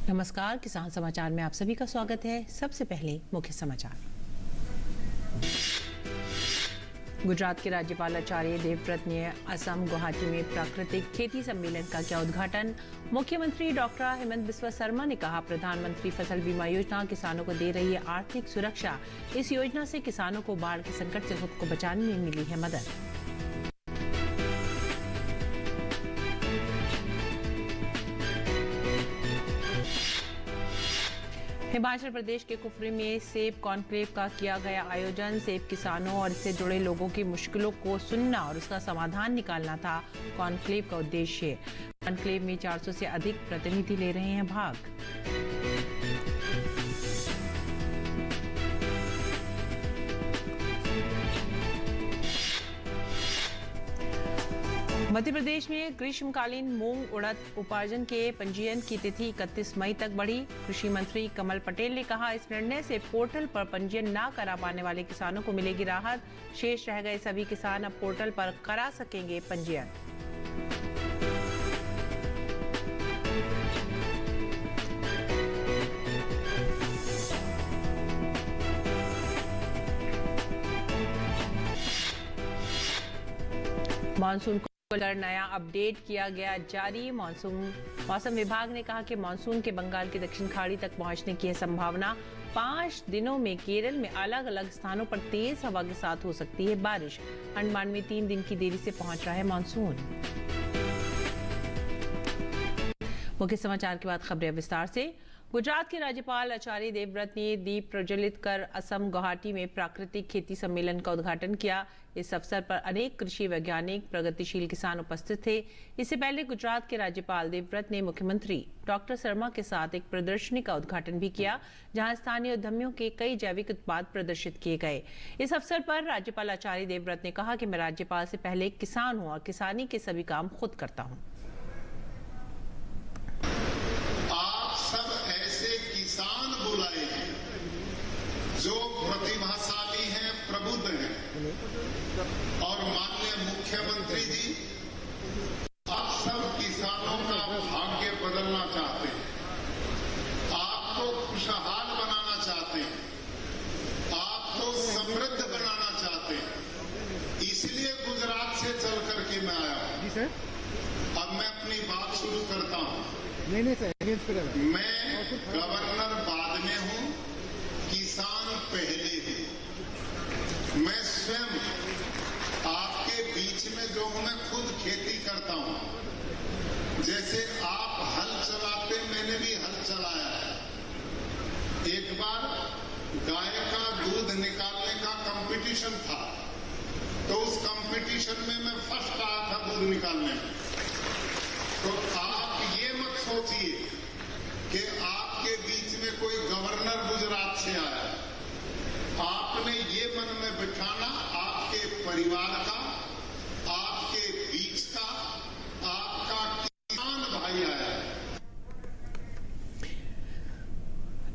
नमस्कार, किसान समाचार में आप सभी का स्वागत है। सबसे पहले मुख्य समाचार। गुजरात के राज्यपाल आचार्य देवव्रत ने असम गुवाहाटी में प्राकृतिक खेती सम्मेलन का किया उद्घाटन। मुख्यमंत्री डॉक्टर हेमंत बिस्वा शर्मा ने कहा, प्रधानमंत्री फसल बीमा योजना किसानों को दे रही है आर्थिक सुरक्षा। इस योजना से किसानों को बाढ़ के संकट से खुद को बचाने में मिली है मदद। हिमाचल प्रदेश के कुफरी में सेब कॉन्क्लेव का किया गया आयोजन। सेब किसानों और इससे जुड़े लोगों की मुश्किलों को सुनना और उसका समाधान निकालना था कॉन्क्लेव का उद्देश्य। कॉन्क्लेव में 400 से अधिक प्रतिनिधि ले रहे हैं भाग। मध्य प्रदेश में ग्रीष्मकालीन मूंग उड़द उपार्जन के पंजीयन की तिथि 31 मई तक बढ़ी। कृषि मंत्री कमल पटेल ने कहा, इस निर्णय से पोर्टल पर पंजीयन न करा पाने वाले किसानों को मिलेगी राहत। शेष रह गए सभी किसान अब पोर्टल पर करा सकेंगे पंजीयन। मानसून को नया अपडेट किया गया जारी। मौसम विभाग ने कहा कि मानसून के बंगाल की दक्षिण खाड़ी तक पहुंचने की है संभावना। 5 दिनों में केरल में अलग अलग स्थानों पर तेज हवा के साथ हो सकती है बारिश। अंडमान में 3 दिन की देरी से पहुंच रहा है मानसून। मुख्य समाचार के बाद खबरें विस्तार से। गुजरात के राज्यपाल आचार्य देवव्रत ने दीप प्रज्वलित कर असम गुवाहाटी में प्राकृतिक खेती सम्मेलन का उद्घाटन किया। इस अवसर पर अनेक कृषि वैज्ञानिक, प्रगतिशील किसान उपस्थित थे। इससे पहले गुजरात के राज्यपाल देवव्रत ने मुख्यमंत्री डॉक्टर शर्मा के साथ एक प्रदर्शनी का उद्घाटन भी किया, जहां स्थानीय उद्यमियों के कई जैविक उत्पाद प्रदर्शित किए गए। इस अवसर पर राज्यपाल आचार्य देवव्रत ने कहा कि मैं राज्यपाल से पहले एक किसान हूँ और किसानी के सभी काम खुद करता हूँ। किसान बुलाए हैं जो प्रतिभाशाली हैं, प्रबुद्ध हैं, और माननीय मुख्यमंत्री जी आप सब किसानों का भाग्य बदलना चाहते हैं, आपको खुशहाल बनाना चाहते हैं, आपको समृद्ध बनाना चाहते हैं। इसलिए गुजरात से चल करके मैं आया हूं। जी सर, अब मैं अपनी बात शुरू करता हूं। नहीं सर, मैं गवर्नर बाद में हूं, किसान पहले हूं। मैं स्वयं आपके बीच में जो हूं, मैं खुद खेती करता हूं। जैसे आप हल चलाते, मैंने भी हल चलाया है। एक बार गाय का दूध निकालने का कंपटीशन था, तो उस कंपटीशन में मैं फर्स्ट आया था दूध निकालने में। तो आप ये मत सोचिए कि आपके बीच में कोई गवर्नर गुजरात से आया। आपने ये मन में बिठाना, आपके परिवार का, आपके बीच का, आपका किसान भाई आया है।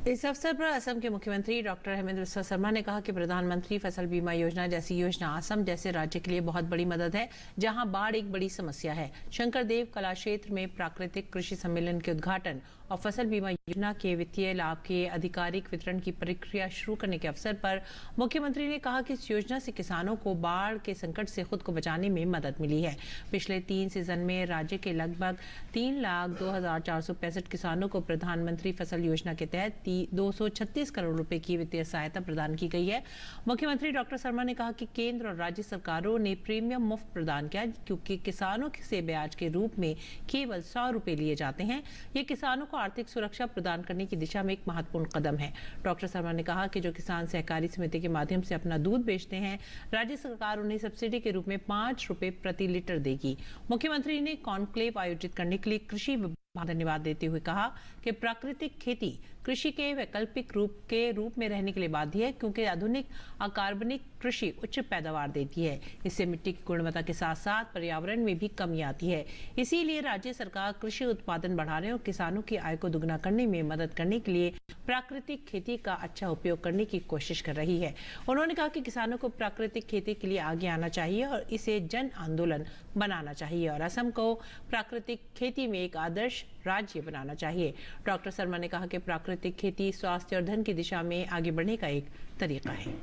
इस अवसर पर असम के मुख्यमंत्री डॉक्टर हेमंत बिस्वा शर्मा ने कहा कि प्रधानमंत्री फसल बीमा योजना जैसी योजना असम जैसे राज्य के लिए बहुत बड़ी मदद है, जहां बाढ़ एक बड़ी समस्या है। शंकरदेव कला क्षेत्र में प्राकृतिक कृषि सम्मेलन के उद्घाटन और फसल बीमा योजना के वित्तीय लाभ के आधिकारिक वितरण की प्रक्रिया शुरू करने के अवसर पर मुख्यमंत्री ने कहा कि इस योजना से किसानों को बाढ़ के संकट से खुद को बचाने में मदद मिली है। पिछले 3 सीजन में राज्य के लगभग 3,02,465 किसानों को प्रधानमंत्री फसल योजना के तहत 236 करोड़ रुपए की वित्तीय सहायता प्रदान की गई है। मुख्यमंत्री डॉक्टर शर्मा ने कहा कि केंद्र और राज्य सरकारों ने प्रीमियम मुफ्त प्रदान किया, क्योंकि किसानों से ब्याज के रूप में केवल 100 रुपए लिए जाते हैं। ये किसानों को आर्थिक सुरक्षा प्रदान करने की दिशा में एक महत्वपूर्ण कदम है। डॉक्टर शर्मा ने कहा कि जो किसान सहकारी समिति के माध्यम से अपना दूध बेचते हैं, राज्य सरकार उन्हें सब्सिडी के रूप में 5 रुपए प्रति लीटर देगी। मुख्यमंत्री ने कॉन्क्लेव आयोजित करने के लिए कृषि धन्यवाद देते हुए कहा कि प्राकृतिक खेती कृषि के वैकल्पिक रूप में रहने के लिए बाध्य है, क्योंकि आधुनिक अकार्बनिक कृषि उच्च पैदावार देती है। इससे मिट्टी की गुणवत्ता के साथ साथ पर्यावरण में भी कमी आती है। इसीलिए राज्य सरकार कृषि उत्पादन बढ़ाने और किसानों की आय को दुगना करने में मदद करने के लिए प्राकृतिक खेती का अच्छा उपयोग करने की कोशिश कर रही है। उन्होंने कहा कि किसानों को प्राकृतिक खेती के लिए आगे आना चाहिए और इसे जन आंदोलन बनाना चाहिए और असम को प्राकृतिक खेती में एक आदर्श राज्य बनाना चाहिए। डॉक्टर शर्मा ने कहा कि प्राकृतिक खेती स्वास्थ्य और धन की दिशा में आगे बढ़ने का एक तरीका है।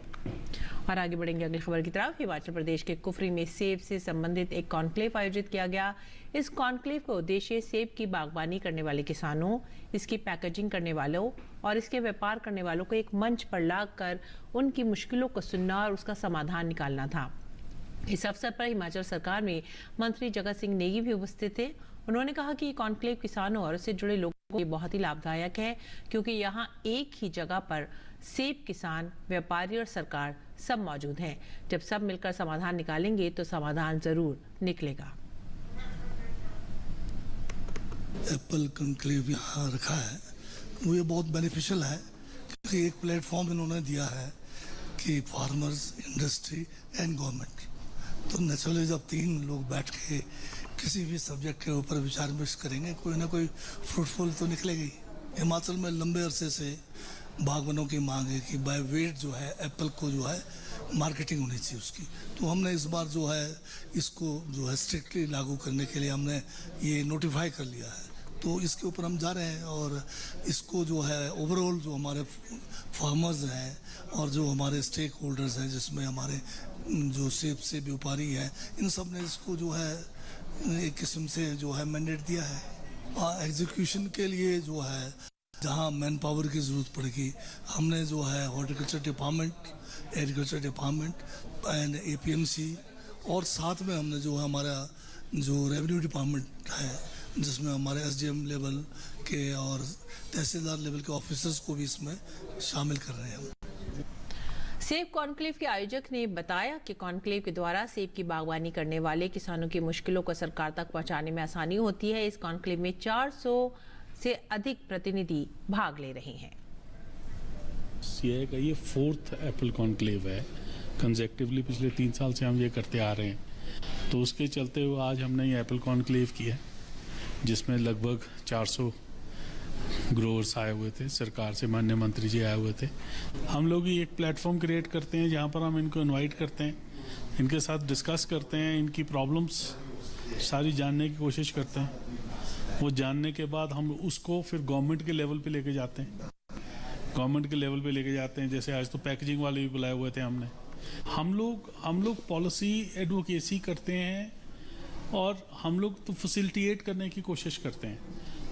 और आगे बढ़ेंगे अगली खबर की तरफ। हिमाचल प्रदेश के कुफरी में सेब से संबंधित एक कॉन्क्लेव आयोजित किया गया। इस कॉन्क्लेव का उद्देश्य सेब की बागवानी करने वाले किसानों, इसकी पैकेजिंग करने वालों और इसके व्यापार करने वालों को एक मंच पर लाकर उनकी मुश्किलों को सुनना और उसका समाधान निकालना था। इस अवसर पर हिमाचल सरकार में मंत्री जगत सिंह नेगी भी उपस्थित थे। उन्होंने कहा कि ये कॉन्क्लेव किसानों और उससे जुड़े लोगों को बहुत ही लाभदायक है, क्योंकि यहाँ एक ही जगह पर सेब किसान, व्यापारी और सरकार सब मौजूद हैं। जब सब मिलकर समाधान निकालेंगे तो समाधान जरूर निकलेगा। एप्पल कॉन्क्लेव यहाँ रखा है, वो ये बहुत बेनिफिशियल है, क्योंकि एक प्लेटफॉर्म इन्होंने दिया है कि फार्मर्स, इंडस्ट्री एंड गवर्नमेंट, तो नेचुरली जब तीन लोग बैठ के किसी भी सब्जेक्ट के ऊपर विचार विमर्श करेंगे, कोई ना कोई फ्रूटफुल तो निकलेगी। हिमाचल में लंबे अरसे से बागवानों की मांग है कि बाय वेट जो है एप्पल को जो है मार्केटिंग होनी चाहिए उसकी, तो हमने इस बार जो है इसको जो है स्ट्रिक्टली लागू करने के लिए हमने ये नोटिफाई कर लिया है। तो इसके ऊपर हम जा रहे हैं और इसको जो है ओवरऑल जो हमारे फार्मर्स हैं और जो हमारे स्टेक होल्डर्स हैं, जिसमें हमारे जो सेब से व्यापारी हैं, इन सब ने इसको जो है एक किस्म से जो है मैंडेट दिया है। एग्जीक्यूशन के लिए जो है जहाँ मैन पावर की ज़रूरत पड़ेगी, हमने जो है horticulture department, agriculture department and APMC और साथ में हमने जो है हमारा जो रेवेन्यू डिपार्टमेंट है, जिसमें हमारे SDM लेवल के और तहसीलदार लेवल के ऑफिसर्स को भी इसमें शामिल कर रहे हैं। सेब कॉन्क्लेव के आयोजक ने बताया कि कॉन्क्लेव के द्वारा सेब की बागवानी करने वाले किसानों की मुश्किलों को सरकार तक पहुंचाने में आसानी होती है। इस कॉन्क्लेव में 400 से अधिक प्रतिनिधि भाग ले रहे हैं। सीआई का ये 4th एप्पल कॉन्क्लेव है। कंसेक्टिवली पिछले 3 साल से हम ये करते आ रहे हैं, तो उसके चलते हुए आज हमने ये एप्पल कॉन्क्लेव किया, जिसमें लगभग 400 ग्रोवर्स आए हुए थे। सरकार से माननीय मंत्री जी आए हुए थे। हम लोग ही एक प्लेटफॉर्म क्रिएट करते हैं जहाँ पर हम इनको इनवाइट करते हैं, इनके साथ डिस्कस करते हैं, इनकी प्रॉब्लम्स सारी जानने की कोशिश करते हैं। वो जानने के बाद हम उसको फिर गवर्नमेंट के लेवल पे लेके जाते हैं। जैसे आज तो पैकेजिंग वाले भी बुलाए हुए थे हमने। हम लोग पॉलिसी एडवोकेसी करते हैं और हम लोग तो फैसिलिटेट करने की कोशिश करते हैं।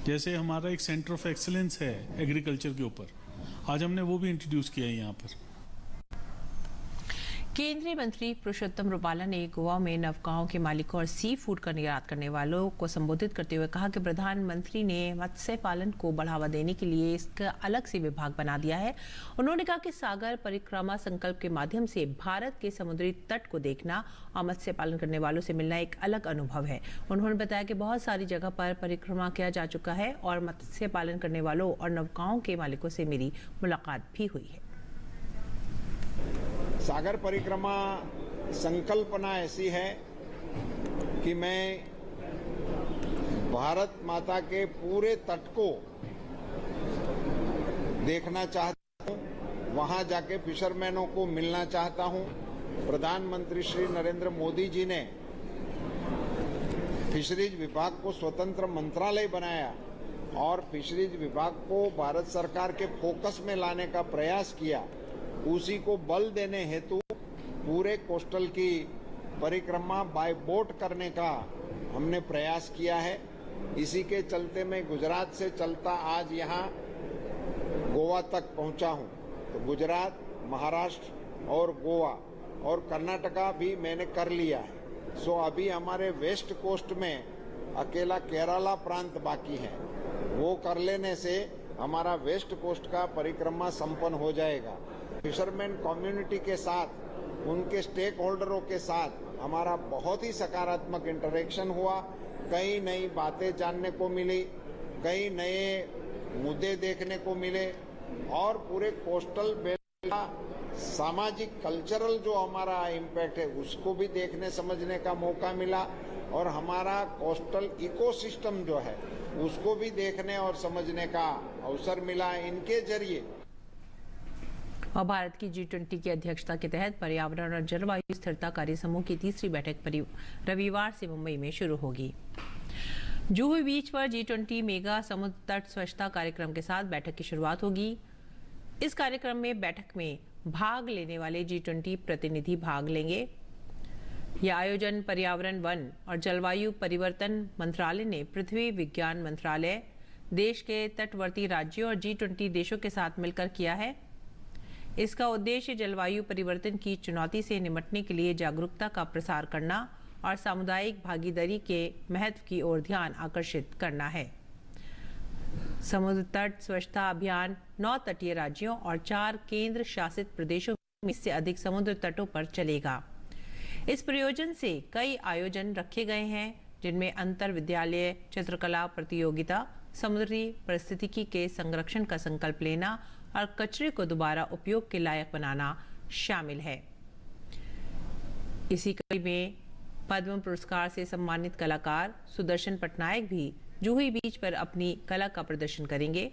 जैसे हमारा एक सेंटर ऑफ एक्सीलेंस है एग्रीकल्चर के ऊपर, आज हमने वो भी इंट्रोड्यूस किया है यहाँ पर। केंद्रीय मंत्री पुरुषोत्तम रुपाला ने गोवा में नौकाओं के मालिकों और सी फूड का निर्यात करने वालों को संबोधित करते हुए कहा कि प्रधानमंत्री ने मत्स्य पालन को बढ़ावा देने के लिए इसका अलग से विभाग बना दिया है। उन्होंने कहा कि सागर परिक्रमा संकल्प के माध्यम से भारत के समुद्री तट को देखना और मत्स्य पालन करने वालों से मिलना एक अलग अनुभव है। उन्होंने बताया कि बहुत सारी जगह पर परिक्रमा किया जा चुका है और मत्स्य पालन करने वालों और नौकाओं के मालिकों से मेरी मुलाकात भी हुई है। सागर परिक्रमा संकल्पना ऐसी है कि मैं भारत माता के पूरे तट को देखना चाहता हूं, वहां जाके फिशरमैनों को मिलना चाहता हूं। प्रधानमंत्री श्री नरेंद्र मोदी जी ने फिशरीज विभाग को स्वतंत्र मंत्रालय बनाया और फिशरीज विभाग को भारत सरकार के फोकस में लाने का प्रयास किया। उसी को बल देने हेतु पूरे कोस्टल की परिक्रमा बाय बोट करने का हमने प्रयास किया है। इसी के चलते मैं गुजरात से चलता आज यहाँ गोवा तक पहुँचा हूँ। तो गुजरात, महाराष्ट्र और गोवा और कर्नाटका भी मैंने कर लिया है। सो अभी हमारे वेस्ट कोस्ट में अकेला केरला प्रांत बाकी है। वो कर लेने से हमारा वेस्ट कोस्ट का परिक्रमा संपन्न हो जाएगा। फिशरमैन कम्युनिटी के साथ, उनके स्टेक होल्डरों के साथ हमारा बहुत ही सकारात्मक इंटरेक्शन हुआ। कई नई बातें जानने को मिली, कई नए मुद्दे देखने को मिले और पूरे कोस्टल बेल्ट का सामाजिक कल्चरल जो हमारा इम्पैक्ट है उसको भी देखने समझने का मौका मिला और हमारा कोस्टल इकोसिस्टम जो है उसको भी देखने और समझने का अवसर मिला इनके जरिए। और भारत की G20 की अध्यक्षता के तहत पर्यावरण और जलवायु स्थिरता कार्य समूह की तीसरी बैठक रविवार से मुंबई में शुरू होगी। जुहू बीच पर G20 मेगा समुद्र तट स्वच्छता कार्यक्रम के साथ बैठक की शुरुआत होगी। इस कार्यक्रम में बैठक में भाग लेने वाले G20 प्रतिनिधि भाग लेंगे। यह आयोजन पर्यावरण, वन और जलवायु परिवर्तन मंत्रालय ने पृथ्वी विज्ञान मंत्रालय, देश के तटवर्ती राज्यों और G20 देशों के साथ मिलकर किया है। इसका उद्देश्य जलवायु परिवर्तन की चुनौती से निपटने के लिए जागरूकता का प्रसार करना और सामुदायिक भागीदारी के महत्व की ओर ध्यान आकर्षित करना है। समुद्र तट स्वच्छता अभियान 9 तटीय राज्यों और 4 केंद्र शासित प्रदेशों में से अधिक समुद्र तटों पर चलेगा। इस प्रयोजन से कई आयोजन रखे गए हैं, जिनमें अंतर विद्यालय चित्रकला प्रतियोगिता, समुद्री पारिस्थितिकी के संरक्षण का संकल्प लेना और कचरे को दोबारा उपयोग के लायक बनाना शामिल है। इसी कड़ी में पद्म पुरस्कार से सम्मानित कलाकार सुदर्शन पटनायक भी जूही बीच पर अपनी कला का प्रदर्शन करेंगे।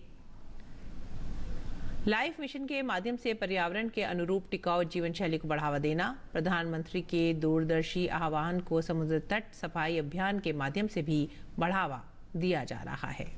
लाइफ मिशन के माध्यम से पर्यावरण के अनुरूप टिकाऊ जीवन शैली को बढ़ावा देना, प्रधानमंत्री के दूरदर्शी आह्वान को समुद्र तट सफाई अभियान के माध्यम से भी बढ़ावा दिया जा रहा है।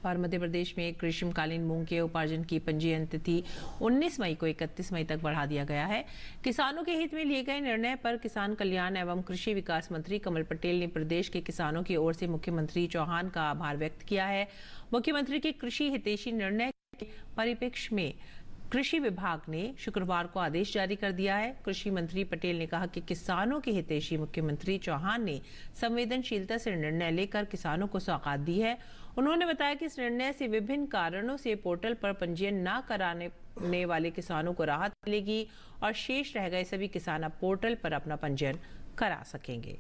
और मध्य प्रदेश में ग्रीष्मकालीन मूंग के उपार्जन की पंजीयन तिथि 19 मई को 31 मई तक बढ़ा दिया गया है। किसानों के हित में लिए गए निर्णय पर किसान कल्याण एवं कृषि विकास मंत्री कमल पटेल ने प्रदेश के किसानों की ओर से मुख्यमंत्री चौहान का आभार व्यक्त किया है। मुख्यमंत्री के कृषि हितैषी निर्णय के परिप्रेक्ष्य में कृषि विभाग ने शुक्रवार को आदेश जारी कर दिया है। कृषि मंत्री पटेल ने कहा कि किसानों के हितैषी मुख्यमंत्री चौहान ने संवेदनशीलता से निर्णय लेकर किसानों को सौगात दी है। उन्होंने बताया कि इस निर्णय से विभिन्न कारणों से पोर्टल पर पंजीयन न कराने वाले किसानों को राहत मिलेगी और शेष रह गए सभी किसान अब पोर्टल पर अपना पंजीयन करा सकेंगे।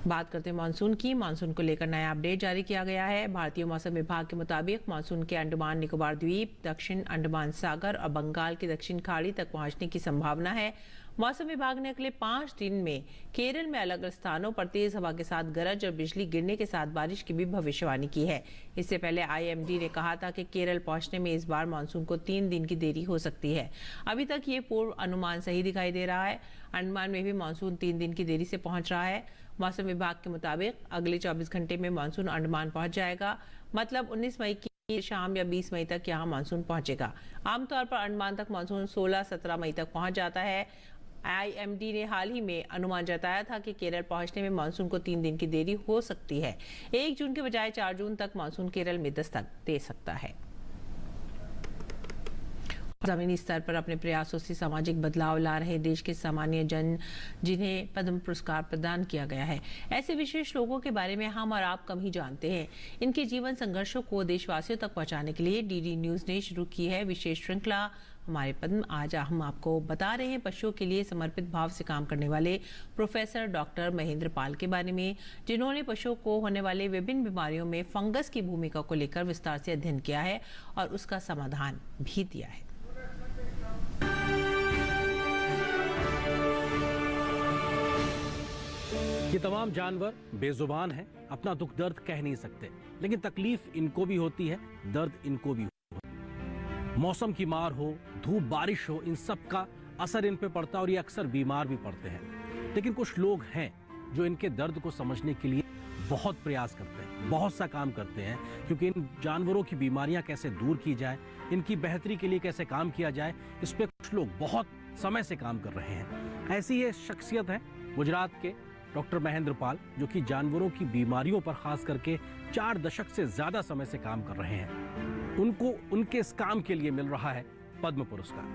बात करते हैं मानसून की। मानसून को लेकर नया अपडेट जारी किया गया है। भारतीय मौसम विभाग के मुताबिक मानसून के अंडमान निकोबार द्वीप, दक्षिण अंडमान सागर और बंगाल की दक्षिण खाड़ी तक पहुंचने की संभावना है। मौसम विभाग ने अगले 5 दिन में केरल में अलग अलग स्थानों पर तेज हवा के साथ गरज और बिजली गिरने के साथ बारिश की भी भविष्यवाणी की है। इससे पहले IMD ने कहा था कि केरल पहुंचने में इस बार मानसून को 3 दिन की देरी हो सकती है। अभी तक ये पूर्व अनुमान सही दिखाई दे रहा है। अंडमान में भी मानसून 3 दिन की देरी से पहुंच रहा है। मौसम विभाग के मुताबिक अगले 24 घंटे में मानसून अंडमान पहुंच जाएगा, मतलब 19 मई की शाम या 20 मई तक यहां मानसून पहुंचेगा। आमतौर पर अंडमान तक मानसून 16-17 मई तक पहुंच जाता है। IMD ने हाल ही में अनुमान जताया था कि केरल पहुंचने में मानसून को 3 दिन की देरी हो सकती है। 1 जून के बजाय 4 जून तक मानसून केरल में दस्तक दे सकता है। जमीनी स्तर पर अपने प्रयासों से सामाजिक बदलाव ला रहे देश के सामान्य जन, जिन्हें पद्म पुरस्कार प्रदान किया गया है, ऐसे विशेष लोगों के बारे में हम और आप कम ही जानते हैं। इनके जीवन संघर्षों को देशवासियों तक पहुंचाने के लिए DD न्यूज ने शुरू की है विशेष श्रृंखला हमारे पद्म। आज हम आपको बता रहे हैं पशुओं के लिए समर्पित भाव से काम करने वाले प्रोफेसर डॉक्टर महेंद्र पाल के बारे में, जिन्होंने पशुओं को होने वाले विभिन्न बीमारियों में फंगस की भूमिका को लेकर विस्तार से अध्ययन किया है और उसका समाधान भी दिया है। ये तमाम जानवर बेजुबान हैं, अपना दुख दर्द कह नहीं सकते, लेकिन तकलीफ इनको भी होती है, दर्द इनको भी होता है। मौसम की मार हो, धूप बारिश हो, इन सब का असर इन पे पड़ता है और ये अक्सर बीमार भी पड़ते हैं। लेकिन कुछ लोग हैं जो इनके दर्द को समझने के लिए बहुत प्रयास करते हैं, बहुत सा काम करते हैं, क्योंकि इन जानवरों की बीमारियां कैसे दूर की जाए, इनकी बेहतरी के लिए कैसे काम किया जाए, इस पे कुछ लोग बहुत समय से काम कर रहे हैं। ऐसी ये शख्सियत है गुजरात के डॉक्टर महेंद्र पाल, जो कि जानवरों की बीमारियों पर खास करके 4 दशक से ज्यादा समय से काम कर रहे हैं। उनको उनके इस काम के लिए मिल रहा है पद्म पुरस्कार।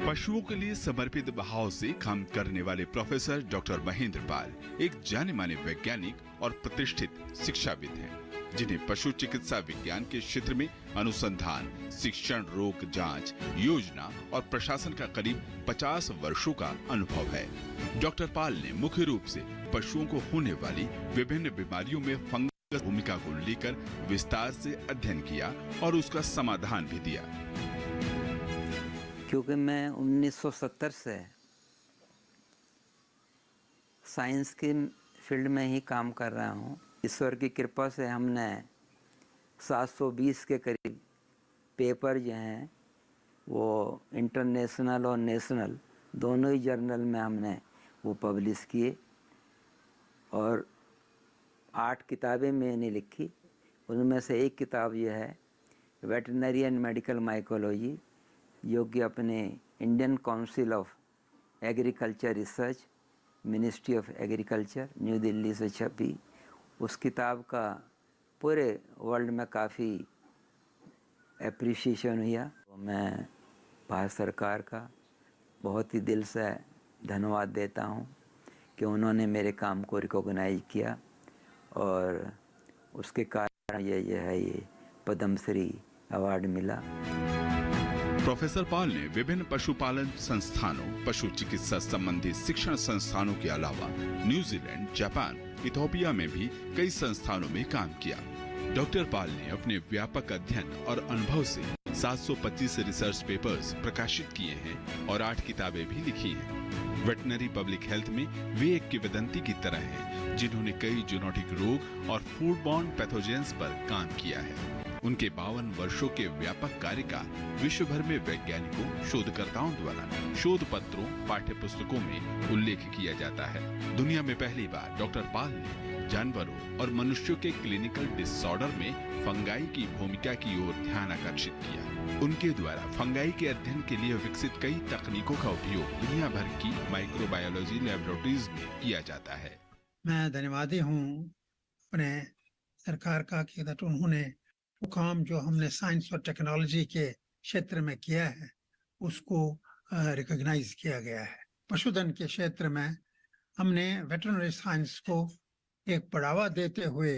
पशुओं के लिए समर्पित भाव से काम करने वाले प्रोफेसर डॉक्टर महेंद्र पाल एक जाने माने वैज्ञानिक और प्रतिष्ठित शिक्षाविद हैं, जिन्हें पशु चिकित्सा विज्ञान के क्षेत्र में अनुसंधान, शिक्षण, रोग जांच, योजना और प्रशासन का करीब 50 वर्षों का अनुभव है। डॉक्टर पाल ने मुख्य रूप से पशुओं को होने वाली विभिन्न बीमारियों में फंगस भूमिका को लेकर विस्तार से अध्ययन किया और उसका समाधान भी दिया। क्योंकि मैं 1970 से साइंस की फील्ड में ही काम कर रहा हूँ। ईश्वर की कृपा से हमने 720 के करीब पेपर जो हैं वो इंटरनेशनल और नेशनल दोनों ही जर्नल में हमने वो पब्लिश किए। और 8 किताबें मैंने लिखी, उनमें से एक किताब ये है वेटरनरी एंड मेडिकल माइकोलॉजी, जो कि अपने Indian council of agriculture research, ministry of agriculture, new Delhi से छपी। उस किताब का पूरे वर्ल्ड में काफ़ी एप्रिसिएशन हुआ। तो मैं भारत सरकार का बहुत ही दिल से धन्यवाद देता हूँ कि उन्होंने मेरे काम को रिकॉग्नाइज किया और उसके कारण ये पद्मश्री अवार्ड मिला। प्रोफेसर पॉल ने विभिन्न पशुपालन संस्थानों, पशु चिकित्सा संबंधी शिक्षण संस्थानों के अलावा न्यूजीलैंड, जापान, इथोपिया में भी कई संस्थानों में काम किया। डॉक्टर पॉल ने अपने व्यापक अध्ययन और अनुभव से 725 रिसर्च पेपर्स प्रकाशित किए हैं और 8 किताबें भी लिखी हैं। वेटनरी पब्लिक हेल्थ में वे एक किंवदंती की तरह हैं, जिन्होंने कई जूनोटिक रोग और फूड बॉर्न पैथोजेंस पर काम किया है। उनके 52 वर्षों के व्यापक कार्य का विश्व भर में वैज्ञानिकों, शोधकर्ताओं द्वारा शोध पत्रों, पाठ्य पुस्तकों में उल्लेख किया जाता है। दुनिया में पहली बार डॉक्टर पॉल ने जानवरों और मनुष्यों के क्लिनिकल डिसऑर्डर में फंगाई की भूमिका की ओर ध्यान आकर्षित किया। उनके द्वारा फंगाई के अध्ययन के लिए विकसित कई तकनीकों का उपयोग दुनिया भर की माइक्रोबायोलॉजी लैबोरेटरीज में किया जाता है। मैं धन्यवादी हूँ अपने सरकार का कि उन्होंने वो काम जो हमने साइंस और टेक्नोलॉजी के क्षेत्र में किया है उसको रिकॉग्नाइज किया गया है। पशुधन के क्षेत्र में हमने वेटरनरी साइंस को एक बढ़ावा देते हुए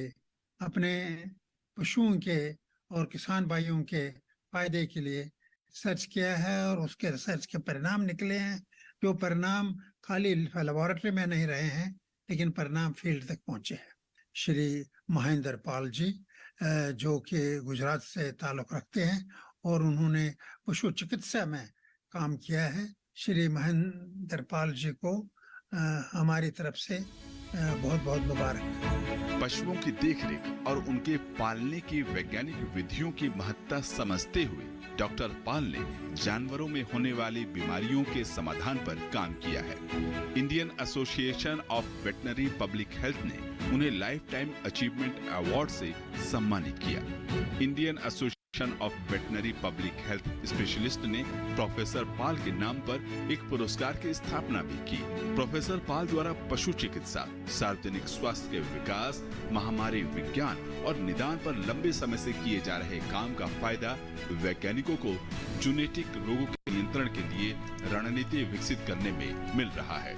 अपने पशुओं के और किसान भाइयों के फायदे के लिए रिसर्च किया है और उसके रिसर्च के परिणाम निकले हैं, जो परिणाम खाली लेबोरेटरी में नहीं रहे हैं लेकिन परिणाम फील्ड तक पहुंचे हैं। श्री महेंद्र पाल जी जो कि गुजरात से ताल्लुक रखते हैं और उन्होंने पशु चिकित्सा में काम किया है। श्री महेंद्र पाल जी को हमारी तरफ से बहुत बहुत मुबारक। पशुओं की देखरेख और उनके पालने की वैज्ञानिक विधियों की महत्ता समझते हुए डॉक्टर पॉल ने जानवरों में होने वाली बीमारियों के समाधान पर काम किया है। Indian association of veterinary public health ने उन्हें लाइफ टाइम अचीवमेंट अवार्ड से सम्मानित किया। Indian association of veterinary public health specialist ने प्रोफेसर पॉल के नाम पर एक पुरस्कार की स्थापना भी की। प्रोफेसर पॉल द्वारा पशु चिकित्सा, सार्वजनिक स्वास्थ्य के विकास, महामारी विज्ञान और निदान पर लंबे समय से किए जा रहे काम का फायदा वैज्ञानिकों को जूनेटिक रोगों के नियंत्रण के लिए रणनीति विकसित करने में मिल रहा है।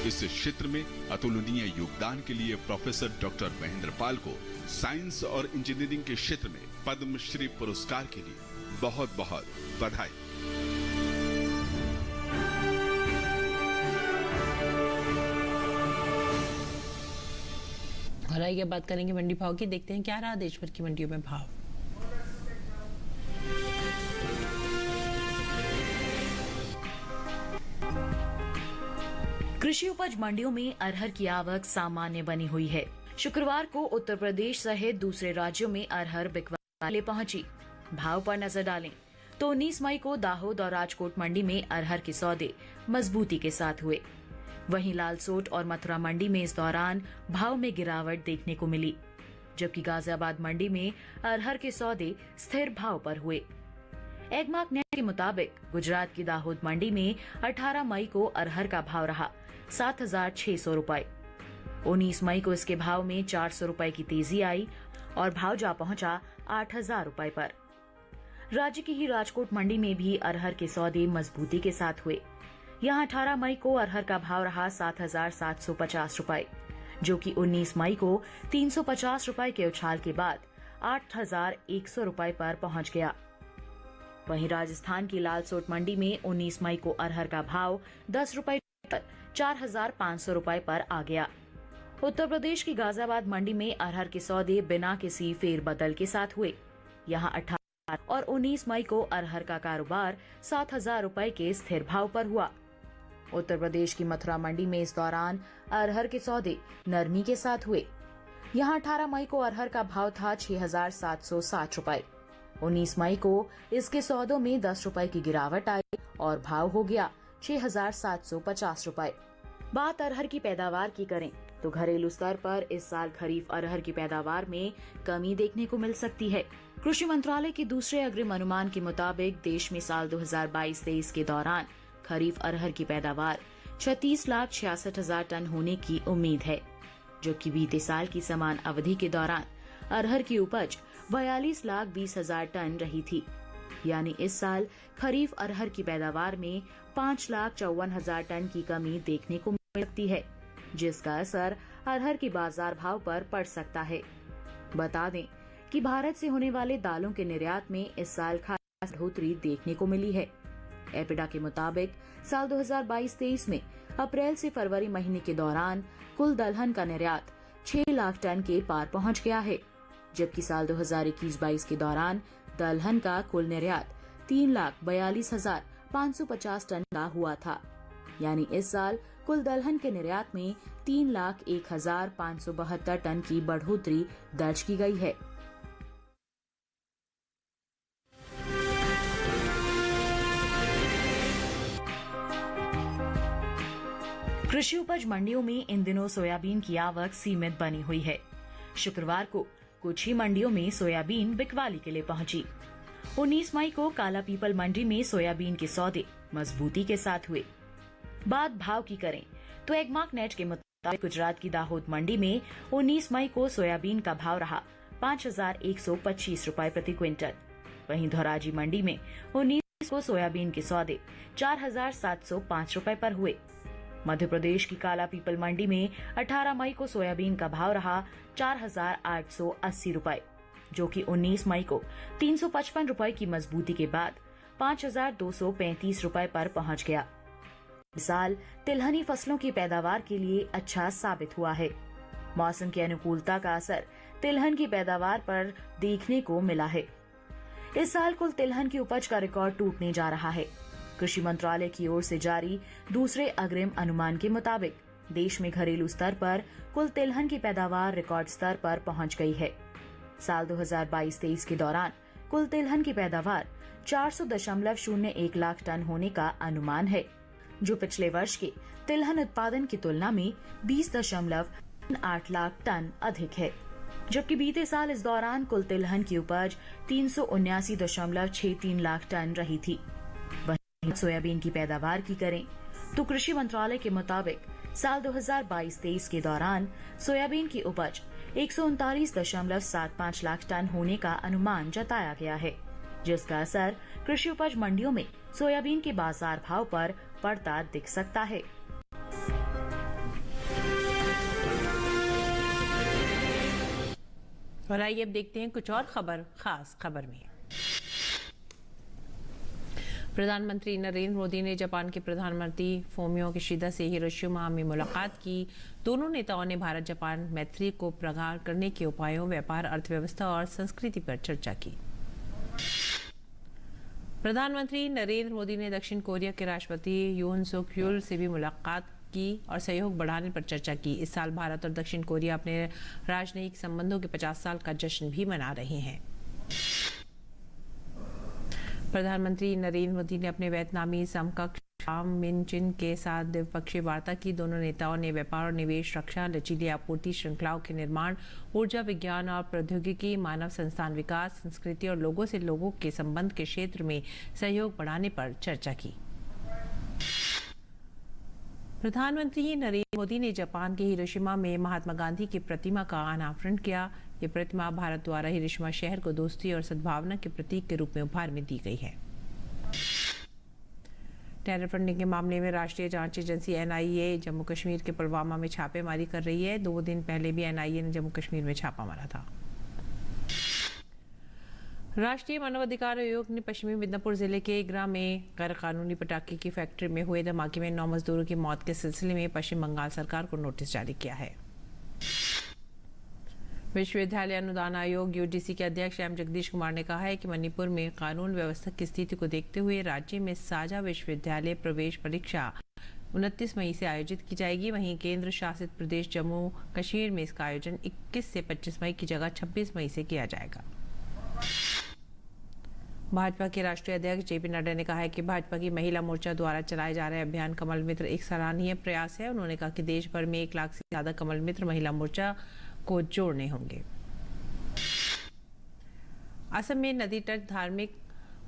इस क्षेत्र में अतुलनीय योगदान के लिए प्रोफेसर डॉक्टर महेंद्र पाल को साइंस और इंजीनियरिंग के क्षेत्र में पद्मश्री पुरस्कार के लिए बहुत बहुत बधाई। और आइए बात करेंगे मंडी भाव की। देखते हैं क्या रहा देश भर की मंडियों में भाव। कृषि उपज मंडियों में अरहर की आवक सामान्य बनी हुई है। शुक्रवार को उत्तर प्रदेश सहित दूसरे राज्यों में अरहर बिकवाले पहुंची। भाव पर नजर डालें तो 19 मई को दाहोद और राजकोट मंडी में अरहर के सौदे मजबूती के साथ हुए। वहीं लालसोट और मथुरा मंडी में इस दौरान भाव में गिरावट देखने को मिली, जबकि गाजियाबाद मंडी में अरहर के सौदे स्थिर भाव पर हुए। एगमार्क नेट के मुताबिक गुजरात की दाहोद मंडी में 18 मई को अरहर का भाव रहा 7,600 रुपए। 19 मई को इसके भाव में 400 रुपए की तेजी आई और भाव जा पहुंचा 8,000 रुपए पर। राज्य की ही राजकोट मंडी में भी अरहर के सौदे मजबूती के साथ हुए। यहां 18 मई को अरहर का भाव रहा 7,750 रुपए, जो कि 19 मई को 350 रुपए के उछाल के बाद 8,100 रुपए पर पहुंच गया। वहीं राजस्थान की लालसोट मंडी में 19 मई को अरहर का भाव 10 रुपए 4,500 रुपए पर आ गया। उत्तर प्रदेश की गाजियाबाद मंडी में अरहर के सौदे बिना किसी फेरबदल के साथ हुए। यहां 18 और 19 मई को अरहर का कारोबार 7,000 रुपए के स्थिर भाव पर हुआ। उत्तर प्रदेश की मथुरा मंडी में इस दौरान अरहर के सौदे नरमी के साथ हुए। यहाँ 18 मई को अरहर का भाव था 6,760 रुपए। 19 मई को इसके सौदों में 10 रुपए की गिरावट आई और भाव हो गया 6,750 रुपए। बात अरहर की पैदावार की करें तो घरेलू स्तर पर इस साल खरीफ अरहर की पैदावार में कमी देखने को मिल सकती है। कृषि मंत्रालय के दूसरे अग्रिम अनुमान के मुताबिक देश में साल 2022-23 के दौरान खरीफ अरहर की पैदावार 36,66,000 टन होने की उम्मीद है, जबकि बीते साल की समान अवधि के दौरान अरहर की उपज 42,20,000 टन रही थी। यानी इस साल खरीफ अरहर की पैदावार में 5,54,000 टन की कमी देखने को मिल सकती है, जिसका असर अरहर के बाजार भाव पर पड़ सकता है। बता दें कि भारत से होने वाले दालों के निर्यात में इस साल खास बढ़ोतरी देखने को मिली है। एपिडा के मुताबिक साल 2022-23 में अप्रैल से फरवरी महीने के दौरान कुल दलहन का निर्यात 6 लाख टन के पार पहुंच गया है, जबकि साल 2021-22 के दौरान दलहन का कुल निर्यात 3,42,550 टन का हुआ था। यानी इस साल कुल दलहन के निर्यात में 3,01,572 टन की बढ़ोतरी दर्ज की गई है। कृषि उपज मंडियों में इन दिनों सोयाबीन की आवक सीमित बनी हुई है। शुक्रवार को कुछ ही मंडियों में सोयाबीन बिकवाली के लिए पहुंची। 19 मई को काला पीपल मंडी में सोयाबीन के सौदे मजबूती के साथ हुए। बात भाव की करें तो एगमार्क नेट के मुताबिक गुजरात की दाहोद मंडी में 19 मई को सोयाबीन का भाव रहा 5,125 रुपए प्रति क्विंटल। वहीं धोराजी मंडी में 19 को सोयाबीन के सौदे 4,705 रुपए पर हुए। मध्य प्रदेश की काला पीपल मंडी में 18 मई को सोयाबीन का भाव रहा 4,880 रुपए, जो कि 19 मई को 355 रुपए की मजबूती के बाद 5,235 रुपए पर पहुंच गया। इस साल तिलहनी फसलों की पैदावार के लिए अच्छा साबित हुआ है। मौसम की अनुकूलता का असर तिलहन की पैदावार पर देखने को मिला है। इस साल कुल तिलहन की उपज का रिकॉर्ड टूटने जा रहा है। कृषि मंत्रालय की ओर से जारी दूसरे अग्रिम अनुमान के मुताबिक देश में घरेलू स्तर पर कुल तिलहन की पैदावार रिकॉर्ड स्तर पर पहुंच गई है। साल 2022-23 के दौरान कुल तिलहन की पैदावार 400.01 लाख टन होने का अनुमान है, जो पिछले वर्ष के तिलहन उत्पादन की तुलना में 20.8 लाख टन अधिक है। जबकि बीते साल इस दौरान कुल तिलहन की उपज 379.63 लाख टन रही थी। वहीं सोयाबीन की पैदावार की करें तो कृषि मंत्रालय के मुताबिक साल 2022-23 के दौरान सोयाबीन की उपज 139.75 लाख टन होने का अनुमान जताया गया है, जिसका असर कृषि उपज मंडियों में सोयाबीन के बाजार भाव पर पड़ता दिख सकता है। और आइए अब देखते हैं कुछ और खास खबर में। प्रधानमंत्री नरेंद्र मोदी ने जापान के प्रधानमंत्री फूमियो किशिदा से हिरोशिमा में मुलाकात की। दोनों नेताओं ने भारत जापान मैत्री को प्रगाढ़ करने के उपायों, व्यापार, अर्थव्यवस्था और संस्कृति पर चर्चा की। प्रधानमंत्री नरेंद्र मोदी ने दक्षिण कोरिया के राष्ट्रपति यून सुक यूल से भी मुलाकात की और सहयोग बढ़ाने पर चर्चा की। इस साल भारत और दक्षिण कोरिया अपने राजनयिक संबंधों के 50 साल का जश्न भी मना रहे हैं। प्रधानमंत्री नरेंद्र मोदी ने अपने वियतनामी समकक्ष शाम मिन चिन के साथ द्विपक्षीय वार्ता की। दोनों नेताओं ने व्यापार और निवेश, रक्षा, लचीली आपूर्ति श्रृंखलाओं के निर्माण, ऊर्जा, विज्ञान और प्रौद्योगिकी, मानव संस्थान विकास, संस्कृति और लोगों से लोगों के संबंध के क्षेत्र में सहयोग बढ़ाने पर चर्चा की। प्रधानमंत्री नरेंद्र मोदी ने जापान के हिरोशिमा में महात्मा गांधी की प्रतिमा का अनावरण किया। ये प्रतिमा भारत द्वारा हिरोशिमा शहर को दोस्ती और सद्भावना के प्रतीक के रूप में उपहार में दी गई है। टेरर फंडिंग के मामले में राष्ट्रीय जांच एजेंसी NIA जम्मू कश्मीर के पुलवामा में छापेमारी कर रही है। 2 दिन पहले भी NIA ने जम्मू कश्मीर में छापा मारा था। राष्ट्रीय मानवाधिकार आयोग ने पश्चिमी मिदनापुर जिले के इगरा में गैर कानूनी पटाखे की फैक्ट्री में हुए धमाके में 9 मजदूरों की मौत के सिलसिले में पश्चिम बंगाल सरकार को नोटिस जारी किया है। विश्वविद्यालय अनुदान आयोग UGC के अध्यक्ष एम जगदीश कुमार ने कहा है कि मणिपुर में कानून व्यवस्था की स्थिति को देखते हुए राज्य में साझा विश्वविद्यालय प्रवेश परीक्षा 29 मई से आयोजित की जाएगी। वहीं केंद्र शासित प्रदेश जम्मू कश्मीर में इसका आयोजन 21 से 25 मई की जगह 26 मई से किया जाएगा। भाजपा के राष्ट्रीय अध्यक्ष जेपी नड्डा ने कहा है कि भाजपा की महिला मोर्चा द्वारा चलाए जा रहे अभियान कमल मित्र एक सराहनीय प्रयास है। उन्होंने कहा कि देश भर में 1 लाख से ज्यादा कमल मित्र महिला मोर्चा को जोड़ने होंगे। असम में नदी तट धार्मिक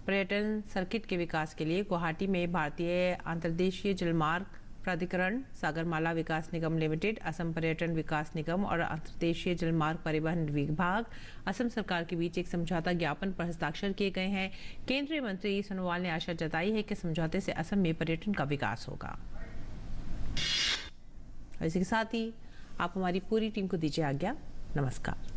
पर्यटन सर्किट के विकास के लिए गुवाहाटी में भारतीय अंतर्देशीय जलमार्ग प्राधिकरण, सागरमाला विकास निगम लिमिटेड, असम पर्यटन विकास निगम और अंतर्देशीय जलमार्ग परिवहन विभाग असम सरकार के बीच एक समझौता ज्ञापन पर हस्ताक्षर किए गए हैं। केंद्रीय मंत्री सोनोवाल ने आशा जताई है कि समझौते से असम में पर्यटन का विकास होगा। इसी के साथ ही आप हमारी पूरी टीम को दीजिए आज्ञा। नमस्कार।